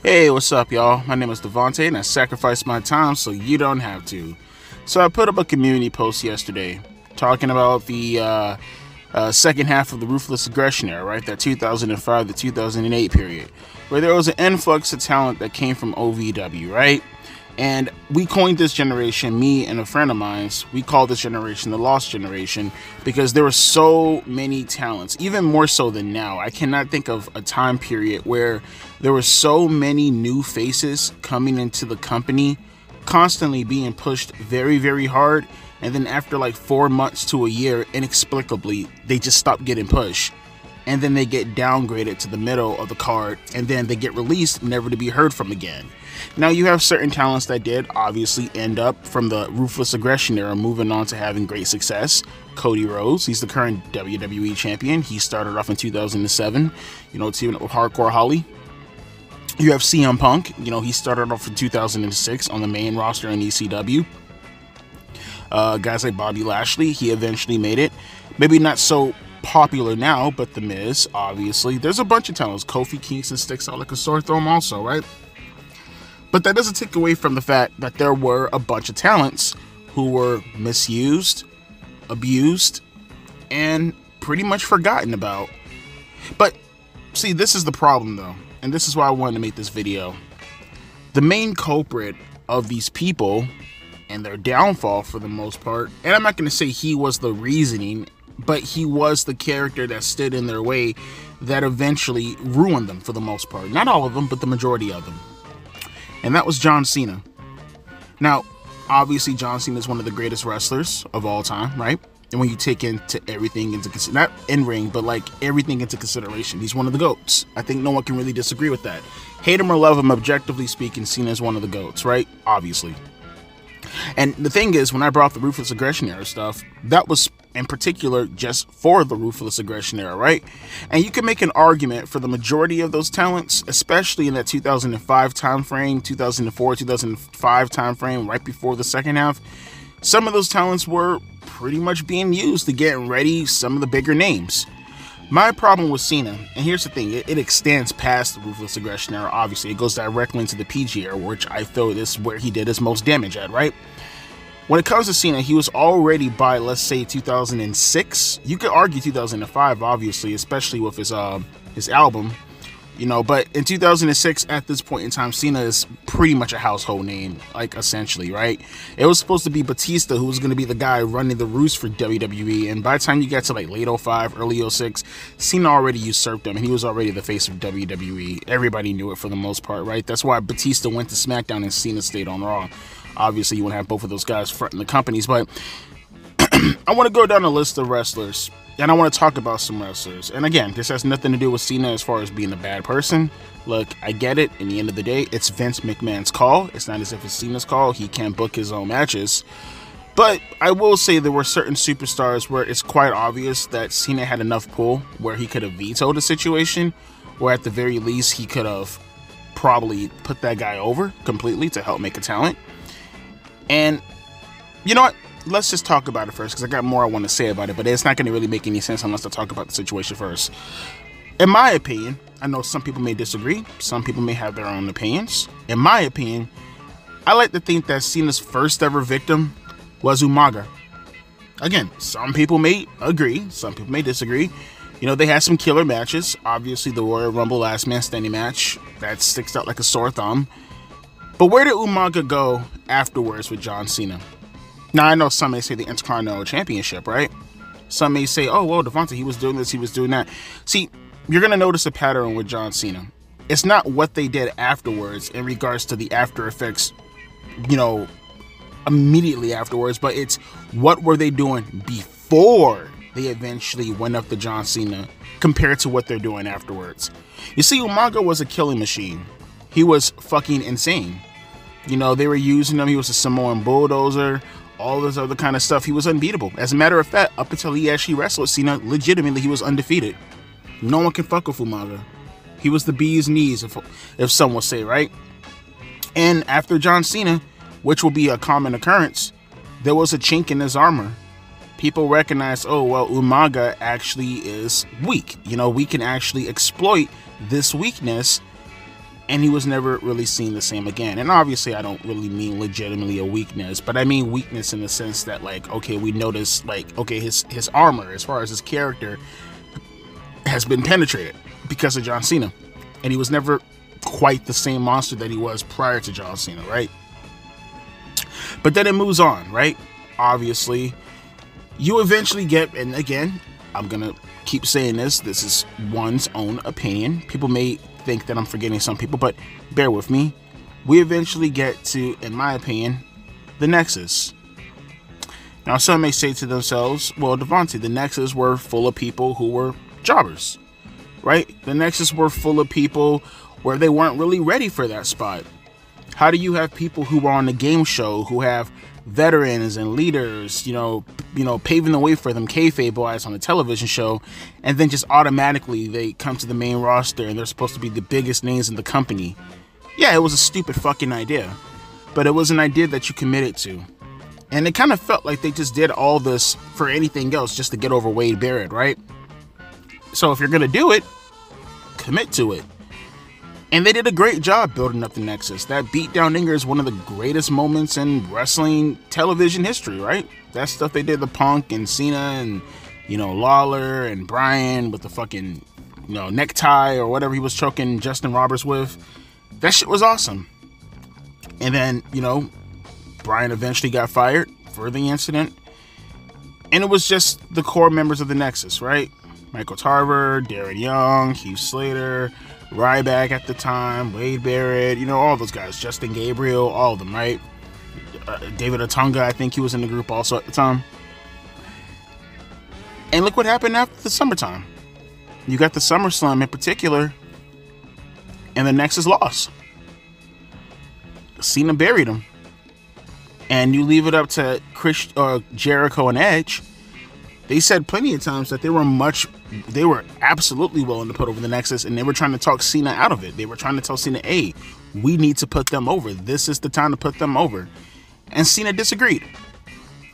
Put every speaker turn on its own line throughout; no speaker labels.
Hey, what's up, y'all? My name is Devontae, and I sacrificed my time so you don't have to. So I put up a community post yesterday talking about the second half of the Ruthless Aggression era, right? That 2005 to 2008 period, where there was an influx of talent that came from OVW, right? And we coined this generation, me and a friend of mine, we call this generation the Lost Generation, because there were so many talents, even more so than now. I cannot think of a time period where there were so many new faces coming into the company, constantly being pushed very, very hard, and then after like 4 months to a year, inexplicably, they just stop getting pushed. And then they get downgraded to the middle of the card, and then they get released, never to be heard from again. Now, you have certain talents that did obviously end up from the Ruthless Aggression era, moving on to having great success. Cody Rhodes, he's the current WWE champion. He started off in 2007, teaming up with Hardcore Holly. You have CM Punk, he started off in 2006 on the main roster in ECW. Guys like Bobby Lashley, he eventually made it. Maybe not so popular now, but The Miz, obviously. There's a bunch of talents. Kofi Kingston sticks out like a sore thumb also, right? But that doesn't take away from the fact that there were a bunch of talents who were misused, abused, and pretty much forgotten about. But see, this is the problem though, and this is why I wanted to make this video. The main culprit of these people and their downfall, for the most part, and I'm not going to say he was the reasoning, but he was the character that stood in their way that eventually ruined them for the most part. Not all of them, but the majority of them. And that was John Cena. Now, obviously, John Cena is one of the greatest wrestlers of all time, right? And when you take into everything into consideration, not in ring, but like everything into consideration, he's one of the GOATs. I think no one can really disagree with that. Hate him or love him, objectively speaking, Cena is one of the GOATs, right? Obviously. And the thing is, when I brought the Ruthless Aggression era stuff, that was in particular just for the Ruthless Aggression era, right? And you can make an argument for the majority of those talents, especially in that 2005 time frame, 2004, 2005 time frame, right before the second half. Some of those talents were pretty much being used to get ready some of the bigger names. My problem with Cena, and here's the thing, it extends past the Ruthless Aggression era, obviously. It goes directly into the PG era, which I feel is where he did his most damage at, right? When it comes to Cena, he was already by, let's say, 2006. You could argue 2005, obviously, especially with his album, but in 2006, at this point in time, Cena is pretty much a household name, like, essentially, right? It was supposed to be Batista who was going to be the guy running the roost for WWE, and by the time you get to, like, late 05, early 06, Cena already usurped him, and he was already the face of WWE. Everybody knew it for the most part, right? That's why Batista went to SmackDown and Cena stayed on Raw. Obviously, you want to have both of those guys fronting the companies, but I want to go down a list of wrestlers, and I want to talk about some wrestlers. And again, this has nothing to do with Cena as far as being a bad person. Look, I get it. In the end of the day, it's Vince McMahon's call. It's not as if it's Cena's call. He can't book his own matches. But I will say there were certain superstars where it's quite obvious that Cena had enough pull where he could have vetoed a situation, or at the very least, he could have probably put that guy over completely to help make a talent. And you know what? Let's just talk about it first, because I got more I want to say about it, but it's not going to really make any sense unless I talk about the situation first. In my opinion, I know some people may disagree. Some people may have their own opinions. In my opinion, I like to think that Cena's first ever victim was Umaga. Again, some people may agree. Some people may disagree. They had some killer matches. Obviously, the Royal Rumble Last Man Standing match, that sticks out like a sore thumb. But where did Umaga go afterwards with John Cena? Now, I know some may say the Intercontinental Championship, right? Some may say, oh, well, Devontae, he was doing this, he was doing that. See, you're going to notice a pattern with John Cena. It's not what they did afterwards in regards to the after effects, immediately afterwards, but it's what were they doing before they eventually went up to John Cena compared to what they're doing afterwards. You see, Umaga was a killing machine. He was fucking insane. They were using him. He was a Samoan bulldozer, all this other kind of stuff. He was unbeatable. As a matter of fact, up until he actually wrestled Cena, legitimately, he was undefeated. No one can fuck with Umaga. He was the bee's knees, if some will say, right? And after John Cena, which will be a common occurrence, there was a chink in his armor. people recognize, oh, well, Umaga actually is weak. You know, we can actually exploit this weakness. And he was never really seen the same again. And obviously, I don't really mean legitimately a weakness, but I mean weakness in the sense that, like, okay, we notice, like, okay, his armor, as far as his character, has been penetrated because of John Cena. And he was never quite the same monster that he was prior to John Cena, right? But then it moves on, right? Obviously, you eventually get, and again, I'm gonna keep saying this is one's own opinion. People may think that I'm forgetting some people, but bear with me. We eventually get to, in my opinion, the Nexus. Now, some may say to themselves, well, Devontae, the Nexus were full of people who were jobbers, right? The Nexus were full of people where they weren't really ready for that spot. How do you have people who were on the game show, who have veterans and leaders, you know, paving the way for them, kayfabe-wise, on the television show, and then just automatically they come to the main roster and they're supposed to be the biggest names in the company? Yeah, it was a stupid fucking idea, but it was an idea that you committed to. And it kind of felt like they just did all this for anything else just to get over Wade Barrett, right? So if you're going to do it, commit to it. And they did a great job building up the Nexus. That beatdown dinger is one of the greatest moments in wrestling television history, right? That stuff they did, the Punk and Cena and, you know, Lawler and Bryan with the fucking, you know, necktie or whatever he was choking Justin Roberts with. That shit was awesome. And then, you know, Bryan eventually got fired for the incident. And it was just the core members of the Nexus, right? Michael Tarver, Darren Young, Heath Slater, Ryback at the time, Wade Barrett, you know, all those guys, Justin Gabriel, all of them, right? David Otunga, I think he was in the group also at the time. And look what happened after the summertime. You got the SummerSlam in particular, and the Nexus lost. Cena buried him. And you leave it up to Jericho and Edge. They said plenty of times that they were absolutely willing to put over the Nexus, and they were trying to talk Cena out of it. They were trying to tell Cena, hey, we need to put them over. This is the time to put them over. And Cena disagreed.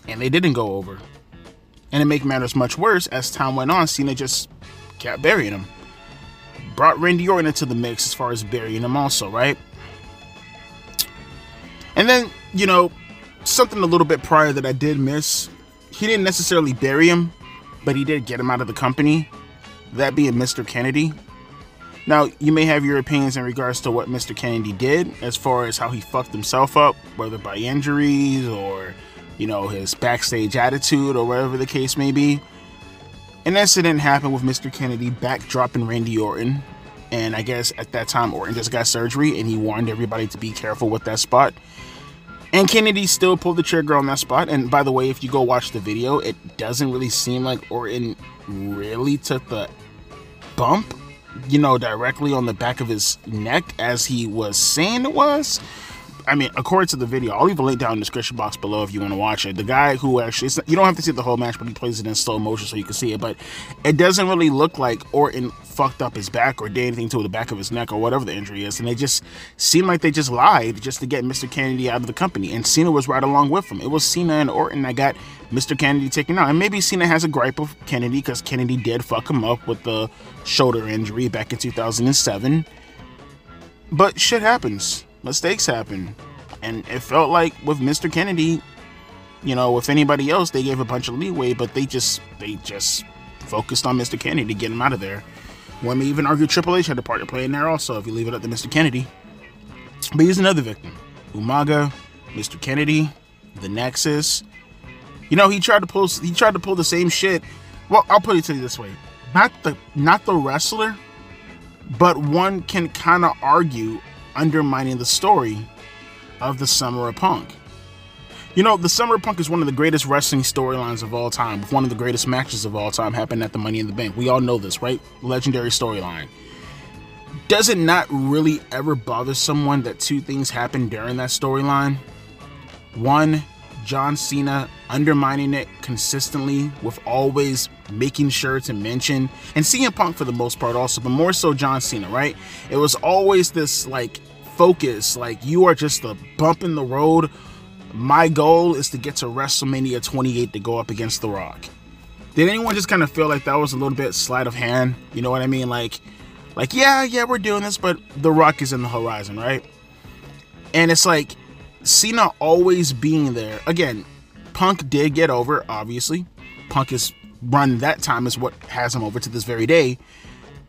And they didn't go over. And to make matters much worse, as time went on, Cena just kept burying him. Brought Randy Orton into the mix as far as burying him also, right? And then, you know, something a little bit prior that I did miss. He didn't necessarily bury him, but he did get him out of the company. That being Mr. Kennedy. Now, you may have your opinions in regards to what Mr. Kennedy did, as far as how he fucked himself up, whether by injuries or, you know, his backstage attitude or whatever the case may be. An incident happened with Mr. Kennedy backdropping Randy Orton. And I guess at that time, Orton just got surgery, and he warned everybody to be careful with that spot. And Kennedy still pulled the trigger on that spot. And by the way, if you go watch the video, it doesn't really seem like Orton really took the bump, you know, directly on the back of his neck as he was saying it was. I mean, according to the video, I'll leave a link down in the description box below if you want to watch it. The guy who actually, you don't have to see the whole match, but he plays it in slow motion so you can see it. But it doesn't really look like Orton fucked up his back or did anything to the back of his neck or whatever the injury is. And they just seemed like they just lied just to get Mr. Kennedy out of the company. And Cena was right along with him. It was Cena and Orton that got Mr. Kennedy taken out. And maybe Cena has a gripe of Kennedy because Kennedy did fuck him up with the shoulder injury back in 2007. But shit happens. Mistakes happen. And it felt like with Mr. Kennedy, you know, with anybody else, they gave a bunch of leeway, but they just focused on Mr. Kennedy to get him out of there. One may even argue Triple H had a part to play in there also, if you leave it up to Mr. Kennedy. But he's another victim. Umaga, Mr. Kennedy, the Nexus. You know, he tried to pull the same shit. Well, I'll put it to you this way. Not the wrestler, but one can kind of argue undermining the story of the Summer of Punk. You know, the Summer of Punk is one of the greatest wrestling storylines of all time, with one of the greatest matches of all time happened at the Money in the Bank. We all know this, right? Legendary storyline. Does it not really ever bother someone that two things happened during that storyline? One, John Cena undermining it consistently with always making sure to mention, and CM Punk for the most part also, but more so John Cena, right? It was always this like focus, like you are just a bump in the road my goal is to get to WrestleMania 28 to go up against The Rock. Did anyone just kind of feel like that was a little bit sleight of hand? You know what I mean? Like, yeah, we're doing this, but The Rock is in the horizon, right? And it's like Cena always being there. Again, Punk did get over, obviously. Punk is run that time is what has him over to this very day.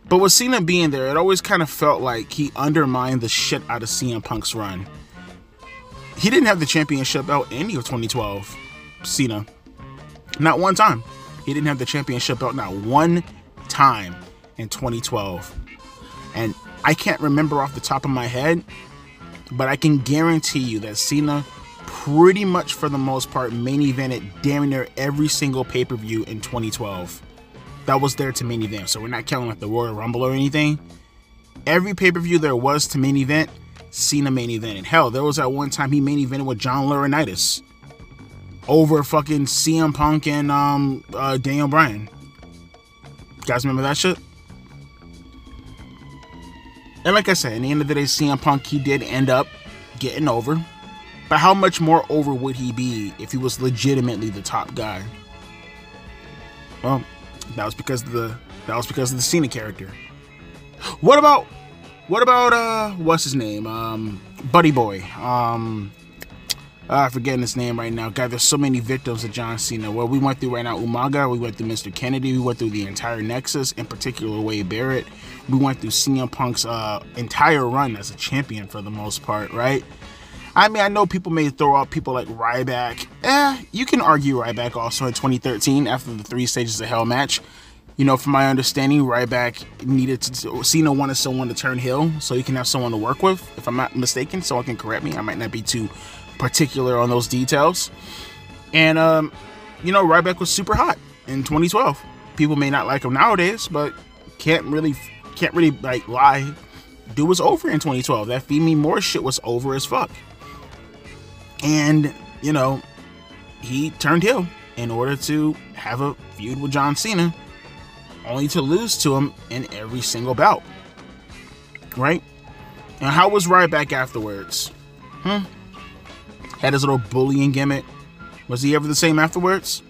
But with Cena being there, it always kind of felt like he undermined the shit out of CM Punk's run. He didn't have the championship belt any of 2012, Cena. Not one time. He didn't have the championship belt not one time in 2012. And I can't remember off the top of my head, but I can guarantee you that Cena pretty much for the most part main evented damn near every single pay-per-view in 2012. That was there to main event. So we're not counting like the Royal Rumble or anything. Every pay-per-view there was to main event, Cena main evented. Hell, there was that one time he main evented with John Laurinaitis over fucking CM Punk and Daniel Bryan. You guys remember that shit? And like I said, at the end of the day, CM Punk, he did end up getting over. But how much more over would he be if he was legitimately the top guy? Well, that was because of the Cena character. What about what's his name? Buddy Boy. I'm forgetting his name right now. God, there's so many victims of John Cena. Well, we went through right now Umaga, we went through Mr. Kennedy, we went through the entire Nexus, in particular Wade Barrett. We went through CM Punk's entire run as a champion for the most part, right? I mean, I know people may throw out people like Ryback. You can argue Ryback also in 2013 after the 3 Stages of Hell match. You know, from my understanding, Ryback Cena wanted someone to turn heel so he can have someone to work with. If I'm not mistaken, someone can correct me. I might not be too particular on those details. And, you know, Ryback was super hot in 2012. People may not like him nowadays, but can't really like lie. Dude was over in 2012. That Feed Me More shit was over as fuck. And, you know, he turned heel in order to have a feud with John Cena, only to lose to him in every single bout. Right? And how was Ryback afterwards? Had his little bullying gimmick. Was he ever the same afterwards?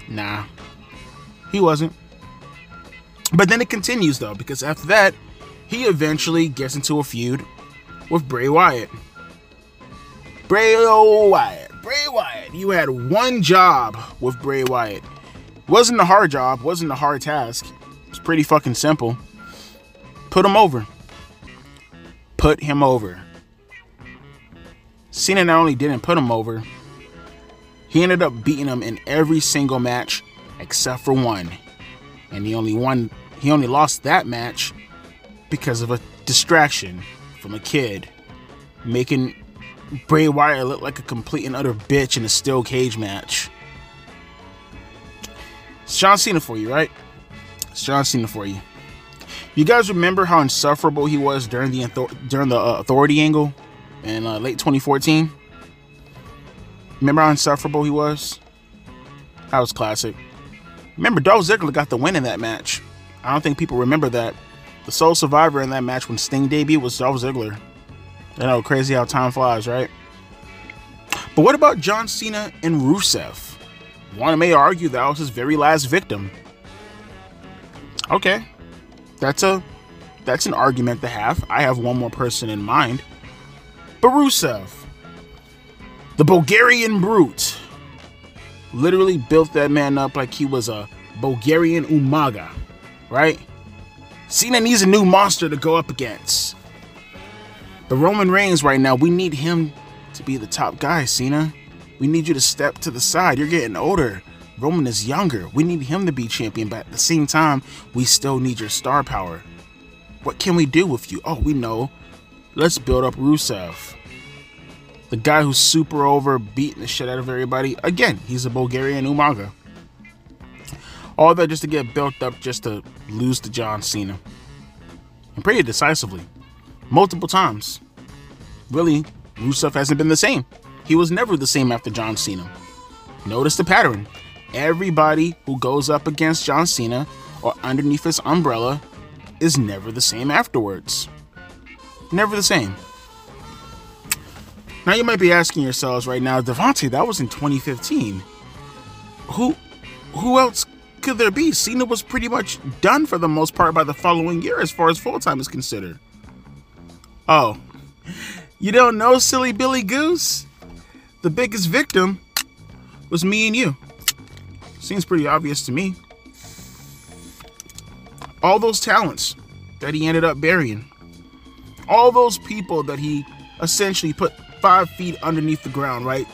Nah. He wasn't. But then it continues though, because after that, he eventually gets into a feud with Bray Wyatt. Bray Wyatt. You had one job with Bray Wyatt. Wasn't a hard job, wasn't a hard task. It's pretty fucking simple. Put him over. Put him over. Cena not only didn't put him over, he ended up beating him in every single match except for one. And he only lost that match because of a distraction from a kid, making Bray Wyatt look like a complete and utter bitch in a steel cage match. It's John Cena for you, right? It's John Cena for you. You guys remember how insufferable he was during the Authority angle in late 2014? Remember how insufferable he was? That was classic. Remember, Dolph Ziggler got the win in that match. I don't think people remember that. The sole survivor in that match when Sting debuted was Dolph Ziggler. You know, crazy how time flies, right? But what about John Cena and Rusev? One may argue that was his very last victim. Okay, that's an argument to have. I have one more person in mind. But Rusev, the Bulgarian brute, literally built that man up like he was a Bulgarian Umaga, right? Cena needs a new monster to go up against. But Roman Reigns right now, we need him to be the top guy, Cena. We need you to step to the side. You're getting older. Roman is younger. We need him to be champion, but at the same time, we still need your star power. What can we do with you? Oh, we know. Let's build up Rusev. The guy who's super over, beating the shit out of everybody. Again, he's a Bulgarian Umaga. All that just to get built up just to lose to John Cena. And pretty decisively. Multiple times. Really, Rusev hasn't been the same. He was never the same after John Cena. Notice the pattern. Everybody who goes up against John Cena or underneath his umbrella is never the same afterwards. Never the same. Now you might be asking yourselves right now, Devontae, that was in 2015. Who else could there be? Cena was pretty much done for the most part by the following year as far as full-time is considered. Oh, you don't know, silly Billy Goose? The biggest victim was me and you. Seems pretty obvious to me. All those talents that he ended up burying. All those people that he essentially put 5 feet underneath the ground, right?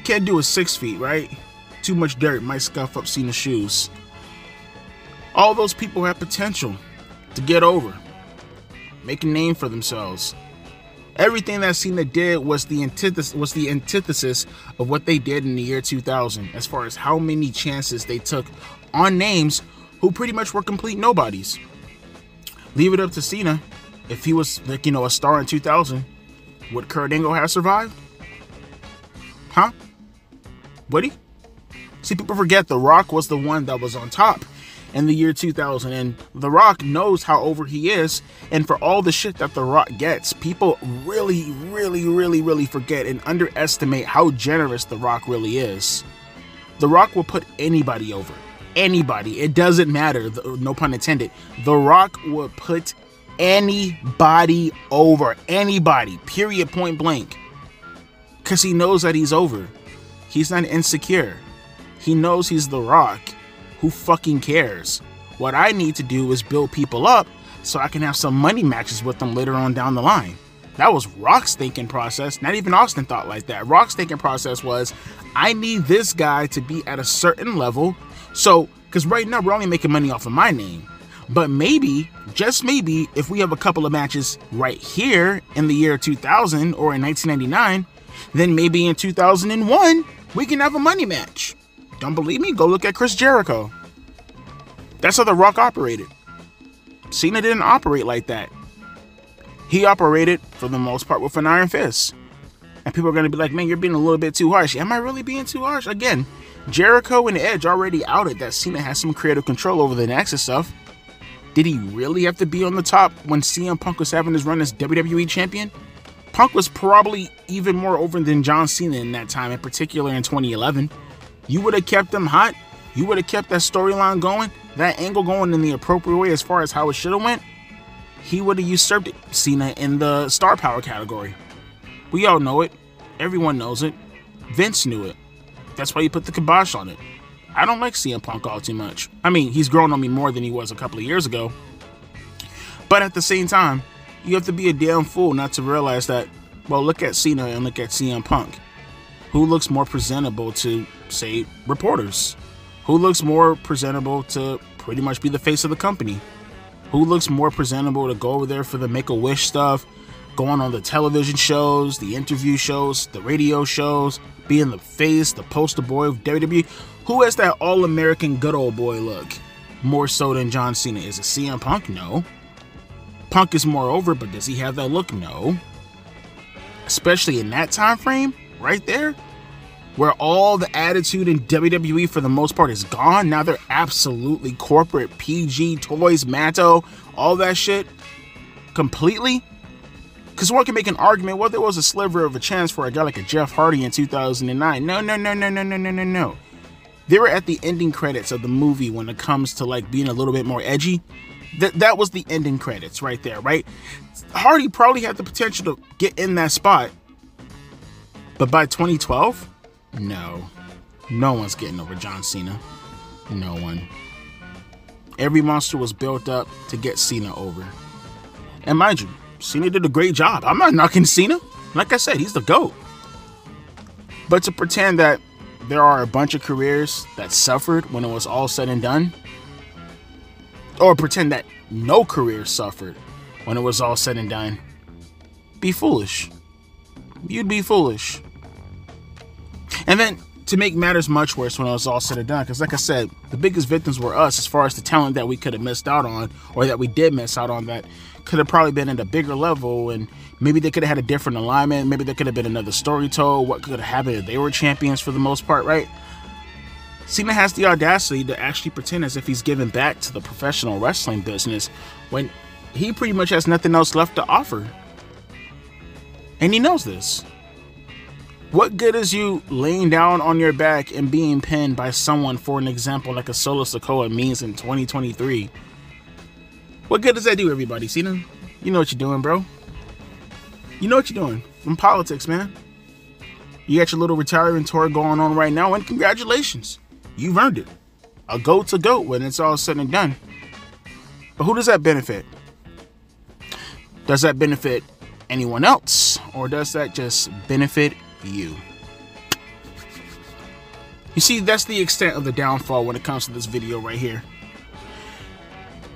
Can't do a 6 feet, right? Too much dirt might scuff up Cena's shoes. All those people had potential to get over, make a name for themselves. Everything that Cena did was the antithesis of what they did in the year 2000, as far as how many chances they took on names who pretty much were complete nobodies. Leave it up to Cena. If he was, like, a star in 2000, would Kurt Angle have survived? Huh? Would he? See, people forget The Rock was the one that was on top in the year 2000, and The Rock knows how over he is, and for all the shit that The Rock gets, people really, really, really, really forget and underestimate how generous The Rock really is. The Rock will put anybody over. Anybody. It doesn't matter. No pun intended. The Rock will put anybody over. Anybody. Period. Point blank. Because he knows that he's over. He's not insecure. He knows he's The Rock. Who fucking cares? What I need to do is build people up so I can have some money matches with them later on down the line. That was Rock's thinking process. Not even Austin thought like that. Rock's thinking process was, I need this guy to be at a certain level. So, because right now we're only making money off of my name. But maybe, just maybe, if we have a couple of matches right here in the year 2000 or in 1999, then maybe in 2001, we can have a money match. Don't believe me? Go look at Chris Jericho. That's how The Rock operated. Cena didn't operate like that. He operated, for the most part, with an iron fist. And people are going to be like, man, you're being a little bit too harsh. Am I really being too harsh? Again, Jericho and Edge already outed that Cena has some creative control over the Nexus stuff. Did he really have to be on the top when CM Punk was having his run as WWE champion? Punk was probably even more over than John Cena in that time, in particular in 2011. You would have kept him hot. You would have kept that storyline going, that angle going in the appropriate way as far as how it should have went. He would have usurped Cena in the star power category. We all know it. Everyone knows it. Vince knew it. That's why he put the kibosh on it. I don't like CM Punk all too much. I mean, he's grown on me more than he was a couple of years ago. But at the same time, you have to be a damn fool not to realize that, well, look at Cena and look at CM Punk. Who looks more presentable to, say, reporters? Who looks more presentable to pretty much be the face of the company? Who looks more presentable to go over there for the Make-A-Wish stuff, going on the television shows, the interview shows, the radio shows, being the face, the poster boy of WWE? Who has that all-American good old boy look? More so than John Cena. Is it CM Punk? No. Punk is more over, but does he have that look? No. Especially in that time frame, right there, where all the attitude in WWE for the most part is gone. Now they're absolutely corporate, PG, toys, Matto, all that shit, completely. Because one can make an argument, well, there was a sliver of a chance for a guy like a Jeff Hardy in 2009. No. They were at the ending credits of the movie when it comes to like being a little bit more edgy. That was the ending credits right there, right? Hardy probably had the potential to get in that spot. But by 2012, no one's getting over John Cena. No one. Every monster was built up to get Cena over. And mind you, Cena did a great job. I'm not knocking Cena. Like I said, he's the GOAT. But to pretend that there are a bunch of careers that suffered when it was all said and done, or pretend that no career suffered when it was all said and done, be foolish. You'd be foolish. And then to make matters much worse when it was all said and done, because like I said, the biggest victims were us as far as the talent that we could have missed out on, or that we did miss out on, that could have probably been at a bigger level, and maybe they could have had a different alignment, maybe there could have been another story told, what could have happened if they were champions for the most part, right? Cena has the audacity to actually pretend as if he's giving back to the professional wrestling business when he pretty much has nothing else left to offer. And he knows this. What good is you laying down on your back and being pinned by someone, for an example, like a Solo Sikoa means in 2023? What good does that do, everybody? Cena, you know what you're doing, bro. You know what you're doing. From politics, man. You got your little retiring tour going on right now, and congratulations. You've earned it. A goat's a goat when it's all said and done. But who does that benefit? Does that benefit anyone else? Or does that just benefit you? You see, that's the extent of the downfall when it comes to this video right here.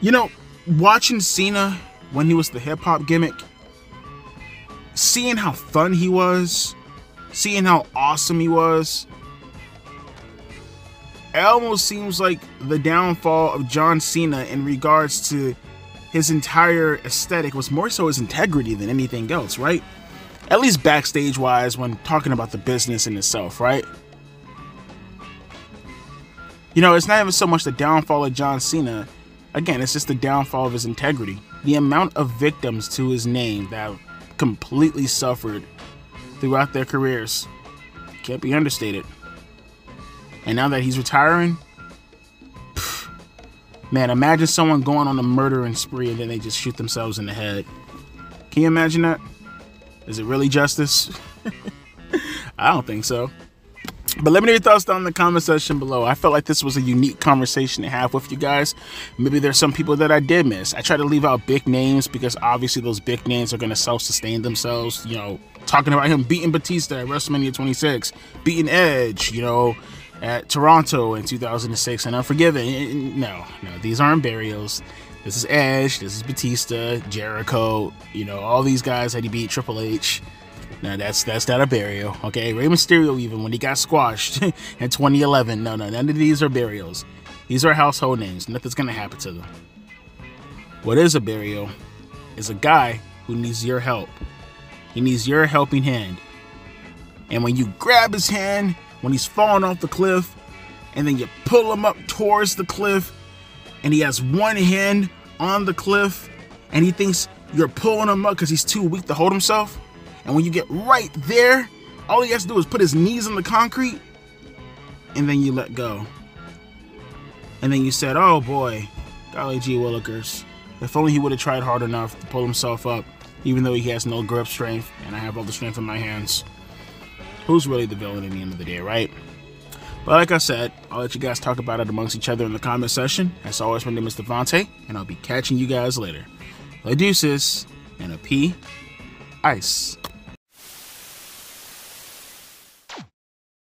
You know, watching Cena when he was the hip-hop gimmick, seeing how fun he was, seeing how awesome he was, it almost seems like the downfall of John Cena in regards to his entire aesthetic was more so his integrity than anything else, right? At least backstage wise, when talking about the business in itself, right? You know, it's not even so much the downfall of John Cena. Again, it's just the downfall of his integrity. The amount of victims to his name that completely suffered throughout their careers can't be understated. And now that he's retiring, man, imagine someone going on a murdering spree and then they just shoot themselves in the head. Can you imagine that? Is it really justice? I don't think so. But let me know your thoughts down in the comment section below. I felt like this was a unique conversation to have with you guys. Maybe there's some people that I did miss. I try to leave out big names because obviously those big names are going to self-sustain themselves. You know, talking about him beating Batista at WrestleMania 26, beating Edge, you know, at Toronto in 2006, and Unforgiven. No, these aren't burials. This is Edge, this is Batista, Jericho, you know, all these guys that he beat, Triple H. No, that's not a burial, okay? Rey Mysterio, even when he got squashed in 2011, no, none of these are burials. These are household names. Nothing's gonna happen to them. What is a burial is a guy who needs your help. He needs your helping hand. And when you grab his hand, when he's falling off the cliff, and then you pull him up towards the cliff, and he has one hand on the cliff, and he thinks you're pulling him up because he's too weak to hold himself. And when you get right there, all he has to do is put his knees on the concrete, and then you let go. And then you said, oh boy, golly gee willikers, if only he would have tried hard enough to pull himself up, even though he has no grip strength, and I have all the strength in my hands. Who's really the villain at the end of the day, right? But like I said, I'll let you guys talk about it amongst each other in the comment section. As always, my name is Devontae, and I'll be catching you guys later. La deuces, and a P, ice.